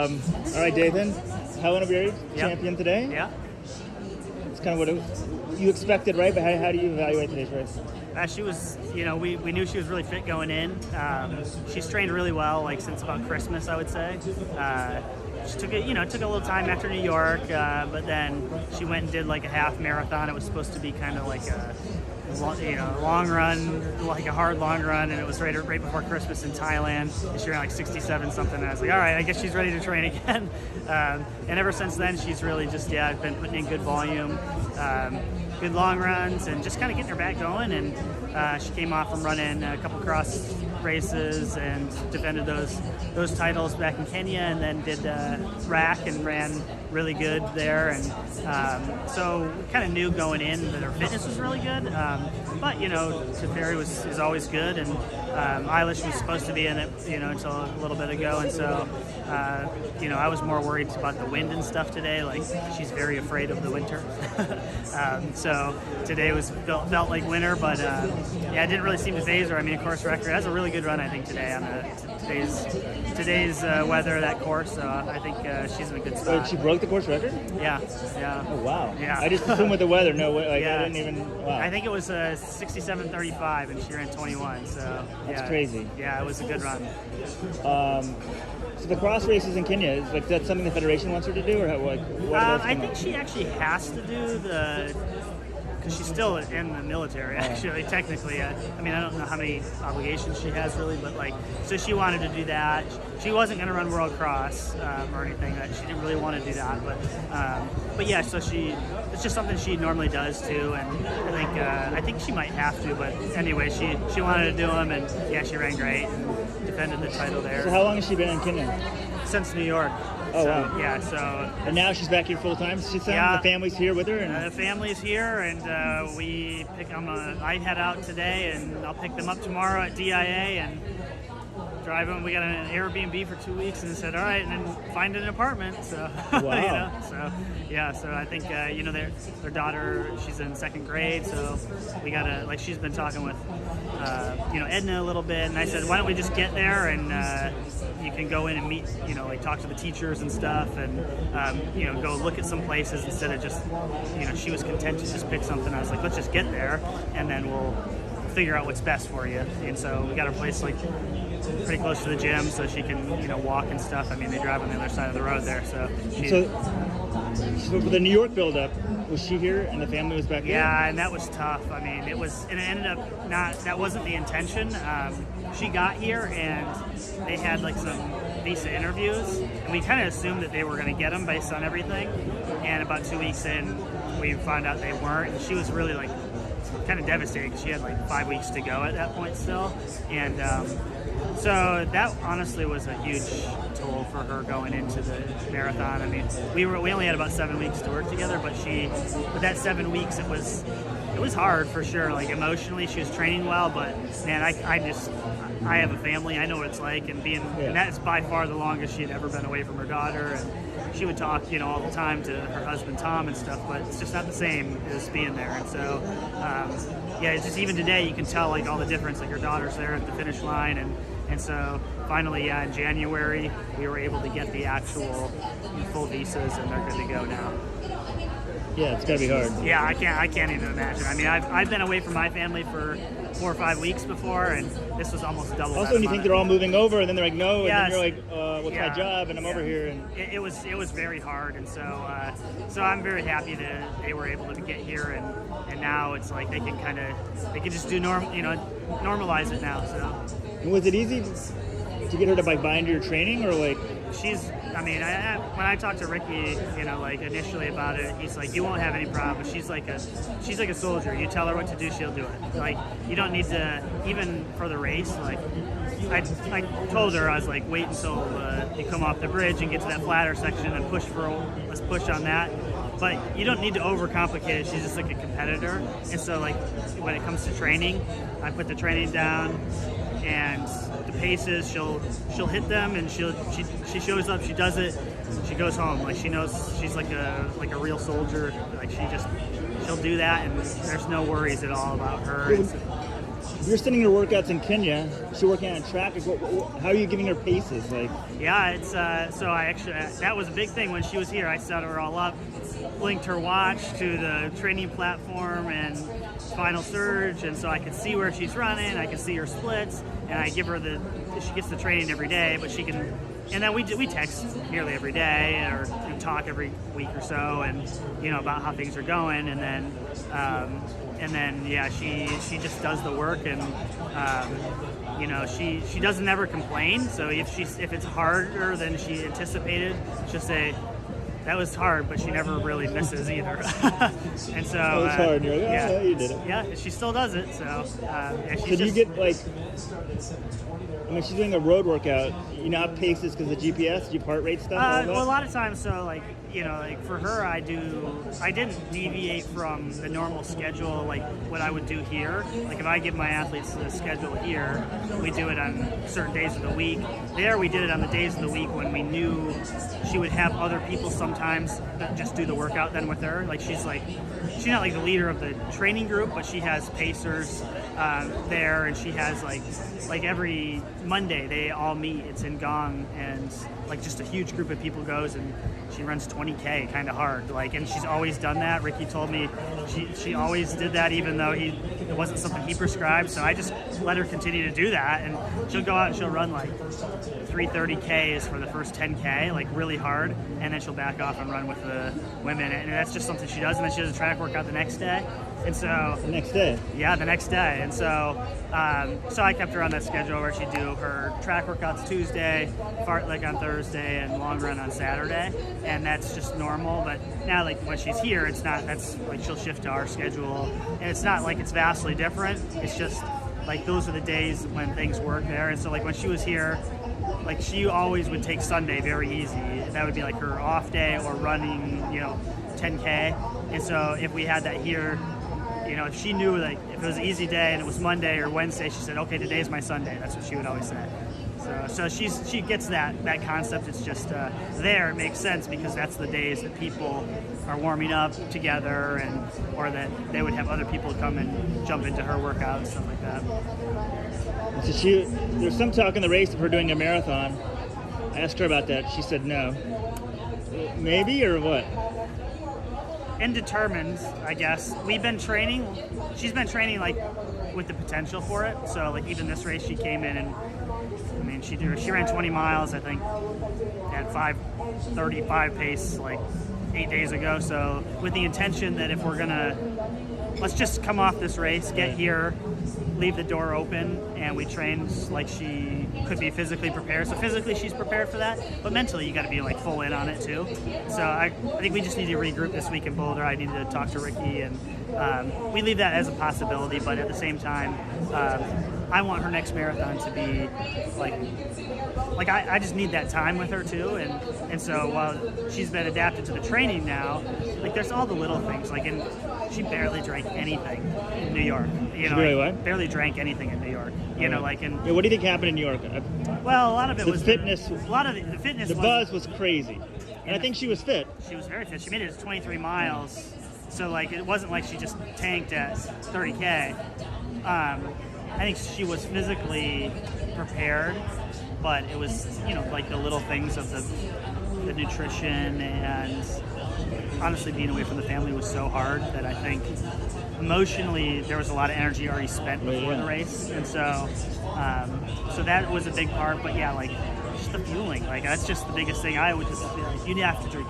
All right, Dathan. Hellen Obiri, champion today. Yeah. It's kind of what you expected, right? But how do you evaluate today's race? She was, we knew she was really fit going in. She's trained really well, like since about Christmas, I would say. She took it, took a little time after New York, but then she went and did like a half marathon. It was supposed to be kind of like a long run, like a hard long run, and it was right before Christmas in Thailand. And she ran like 67 something, and I was like, all right, I guess she's ready to train again. And ever since then, she's really just been putting in good volume, good long runs, and just kind of getting her back going. And she came off from running a couple cross races and defended those titles back in Kenya, and then did rack and ran really good there. And so we kind of knew going in that her fitness was really good. But Teferi is always good, and Eilish was supposed to be in it, until a little bit ago. And so, I was more worried about the wind and stuff today. Like, she's very afraid of the winter. So today felt like winter, but it didn't really seem to phase her. I mean, a course record. That's a really good run, I think, today on today's weather, that course. So I think she's in a good spot. She broke the course record? Yeah. Oh, wow. Yeah. I just assumed with the weather, no way. Like, I didn't even, wow. I think it was 67:35, and she ran 21. So that's crazy. Yeah, it was a good run. So the cross races in Kenya, is that's something the federation wants her to do, or what I think she actually has to do because she's still in the military, actually, technically. I don't know how many obligations she has, really, but, so she wanted to do that. She wasn't going to run World Cross or anything. She didn't really want to do that, but yeah, so it's just something she normally does, too, and I think she might have to, but anyway, she wanted to do them, and, yeah, she ran great and defended the title there. So how long has she been in Kenya? Since New York. Oh, wow. Yeah, so... And now she's back here full time, she said? Yeah. The family's here with her? And the family's here, and we pick them. I head out today, and I'll pick them up tomorrow at DIA and drive them. We got an Airbnb for 2 weeks, and said, all right, and then find an apartment. So, wow. So I think, their daughter, she's in second grade, so we got to, she's been talking with, Edna a little bit, and I said, why don't we just get there, and you can go in and meet, talk to the teachers and stuff, and, go look at some places instead of just, she was content to just pick something. I was like, let's just get there, and then we'll figure out what's best for you. And so we got her place, pretty close to the gym, so she can, walk and stuff. I mean, they drive on the other side of the road there, so for the New York build-up, was she here and the family was back here? Yeah, and that was tough. I mean, it ended up that wasn't the intention. She got here, and they had, some visa interviews, and we kind of assumed that they were going to get them based on everything, and about 2 weeks in, we found out they weren't, and she was really, kind of devastated because she had, 5 weeks to go at that point still, and so that honestly was a huge toll for her going into the marathon. I mean, we only had about 7 weeks to work together, but with that 7 weeks, it was hard for sure. Emotionally, she was training well, but man, I have a family. I know what it's like, and and that's by far the longest she had ever been away from her daughter. And she would talk, all the time to her husband Tom and stuff, but it's just not the same as being there. And so, it's just even today you can tell all the difference. Her daughter's there at the finish line, and so finally, in January, we were able to get the actual full visas, and they're good to go now. Yeah, it's gotta be hard. Yeah, I can't even imagine. I mean, I've been away from my family for 4 or 5 weeks before, and this was almost double. Also, when you think they're all moving over, and then they're like, no, and then you're like, what's my job? And I'm over here, and it was very hard, and so I'm very happy that they were able to get here, and now it's they can just do normalize it now. So. And was it easy to get her to buy into your training, or when I talked to Ricky, initially about it, he's like, you won't have any problem. She's like a soldier. You tell her what to do, she'll do it. You don't need to, even for the race, I told her, I was like, wait until you come off the bridge and get to that flatter section and let's push on that. But you don't need to overcomplicate it. She's just a competitor. And so when it comes to training, I put the training down, and the paces, she'll hit them, and she shows up, she does it, she goes home. She knows she's like a real soldier. She'll do that, and there's no worries at all about her. You're sending her workouts in Kenya. She's working on track. How are you giving her paces? Like, yeah, it's so I actually that was a big thing when she was here. I set her all up, linked her watch to the training platform and Final Surge, and so I could see where she's running. I could see her splits, and I give her she gets the training every day, but she can. And then we text nearly every day or talk every week or so, and about how things are going, and then yeah, she just does the work, and she doesn't ever complain. So if it's harder than she anticipated, she'll say, that was hard, but she never really misses either. And so it was hard. You're like, yeah, you did it. Yeah, she still does it. So Did you get like? I mean, she's doing a road workout. You know how paces because of GPS, you heart rate stuff. Well, a lot of times, so like for her, I didn't deviate from the normal schedule, like what I would do here. Like if I give my athletes the schedule here, we do it on certain days of the week. There, we did it on the days of the week when we knew she would have other people sometimes that just do the workout then with her. Like she's not like the leader of the training group, but she has pacers there, and she has like every Monday they all meet. It's in Gong, and like just a huge group of people goes, and she runs 20K kind of hard. And she's always done that. Ricky told me she always did that, even though it wasn't something he prescribed. So I just let her continue to do that, and she'll go out and she'll run like 330Ks for the first 10K, like really hard, and then she'll back off and run with the women, and that's just something she does. And then she does a track workout the next day. And so the next day. Yeah, the next day. And so I kept her on that schedule where she'd do her track workouts Tuesday, fartlek on Thursday, and long run on Saturday. And that's just normal. But now, like when she's here, it's not. That's like she'll shift to our schedule, and it's not like it's vastly different. It's just like those are the days when things work there. And so like when she was here, like she always would take Sunday very easy. That would be like her off day or running, 10K. And so if we had that here, if she knew like if it was an easy day and it was Monday or Wednesday, she said, okay, today's my Sunday. That's what she would always say. So she gets that concept. It's just there. It makes sense because that's the days that people are warming up together, or that they would have other people come and jump into her workout and stuff like that. So there's some talk in the race of her doing a marathon. I asked her about that. She said no. Maybe, or what? Indetermined, I guess. We've been training. She's been training like with the potential for it. So like even this race, she came in and she ran 20 miles, I think, at 5:35 pace like 8 days ago. So with the intention that if we're gonna, let's just come off this race, get here, leave the door open, and we trained like she could be physically prepared. So physically she's prepared for that, but mentally you got to be like full in on it too. So I think we just need to regroup this week in Boulder. I need to talk to Ricky, and we leave that as a possibility, but at the same time, I want her next marathon to be like I just need that time with her too, and so while she's been adapted to the training now, like there's all the little things, like she barely drank anything in New York. Barely drank anything in New York. What do you think happened in New York? Well, a lot of it was fitness. A lot of the fitness. The buzz was crazy, and I think she was fit. She was very fit. She made it to 23 miles, so like it wasn't like she just tanked at 30K. I think she was physically prepared, but it was like the little things of the nutrition, and honestly being away from the family was so hard that I think emotionally there was a lot of energy already spent before the race, and so that was a big part. But yeah, like just the fueling, like that's just the biggest thing. I would just be like, you have to drink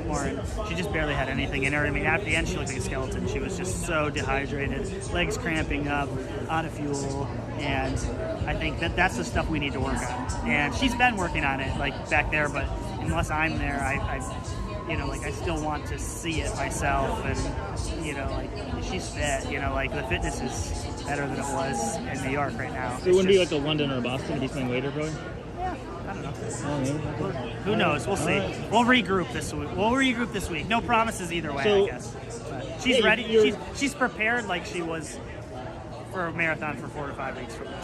more, and she just barely had anything in her. I mean, at the end she looked like a skeleton. She was just so dehydrated, legs cramping up, out of fuel, and I think that's the stuff we need to work on. And she's been working on it like back there, but unless I'm there, I still want to see it myself, and like she's fit, like the fitness is better than it was in New York right now. So it wouldn't be like a London or Boston, it'd be something later, probably? Yeah, I don't know. Who knows? We'll see. Right. We'll regroup this week. No promises either way, I guess. But she's ready. She's prepared like she was for a marathon for 4 to 5 weeks from now.